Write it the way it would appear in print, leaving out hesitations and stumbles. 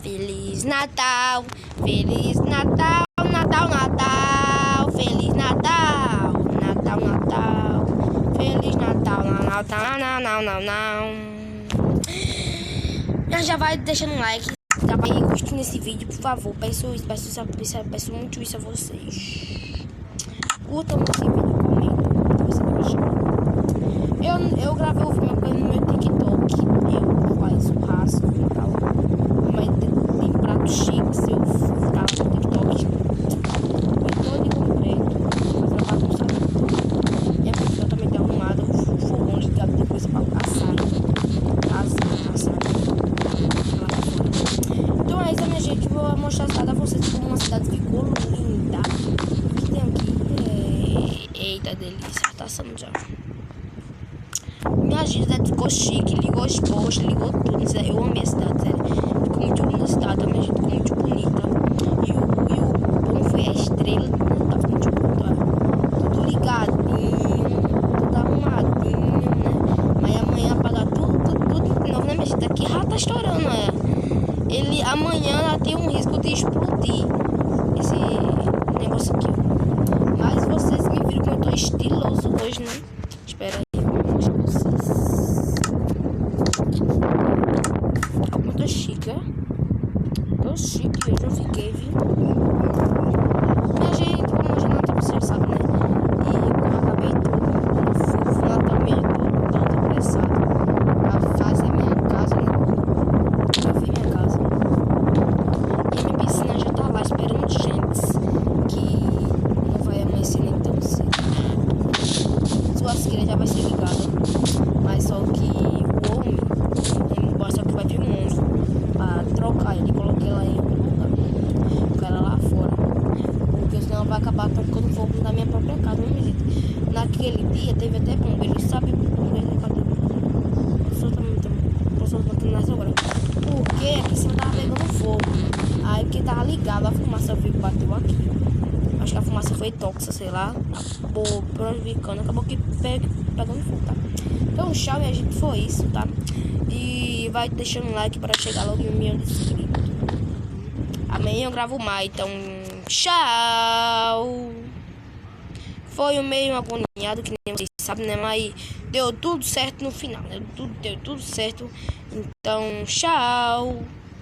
Feliz Natal, Feliz Natal, Natal, Natal, Feliz Natal, Natal, Natal, Feliz Natal, Natal, não, não, não. Já vai deixando um like, já vai curtindo esse vídeo, por favor. Peço muito isso a vocês. Curtam esse vídeo, comentem o que você achou. Eu gravei o vídeo no meu TikTok, eu faço churrasco e tal. Mas tem prato chique, se eu tava no TikTok. Eu tô de completo, fazendo bagunça. E a pessoa também tá arrumada, o fogão ligado depois pra assar. Então é isso, minha gente. Vou mostrar a cidade a vocês como uma cidade ficou linda. O que tem aqui? Eita delícia, tá assando já. Minha gente, ficou chique, ligou as postas, ligou tudo. Eu amei a cidade, sério. Ficou muito bonita a cidade, minha gente, ficou muito bonita. E o bom foi a estrela, tava muito bonita. Tudo ligadinho, tudo arrumadinho, né? Mas amanhã apagar tudo de novo, né, minha gente? Aqui já tá estourando, né? Amanhã já tem um risco de explodir esse negócio aqui, ó. Mas vocês me viram que eu tô estiloso hoje, né? Espera aí. Tô chique, é? Tô chique, eu já fiquei, viu? Minha gente, como hoje não tem, você sabe, né? E eu acabei tudo, fui na também, tão apressado a fazer minha casa, né? Eu fiz minha casa. E minha piscina já tá lá esperando gente, que não vai amanhecer nem tão cedo. Churrasqueira já vai ser ligada, mas só que o homem, só que vai vir um homem pra trocar ele, coloquei ela em outro lugar, coloquei ela lá fora, porque senão ela vai acabar tocando fogo na minha própria casa, né, gente? Naquele dia teve até bombeiro, sabe? Bombeiro, cadê? Pessoas batendo nessa agora, porque aqui em cima tava pegando fogo, aí porque tava ligado, a fumaça veio, bateu aqui, acho que a fumaça foi tóxica, sei lá, acabou prejudicando, acabou que pegando fogo, tá? Então, tchau, minha gente, foi isso, tá? E vai deixando um like para chegar logo em 1.000 inscritos. Amanhã eu gravo mais, então tchau! Foi um meio agoniado, que nem vocês sabem, né? Mas deu tudo certo no final, né? Deu tudo certo. Então, tchau!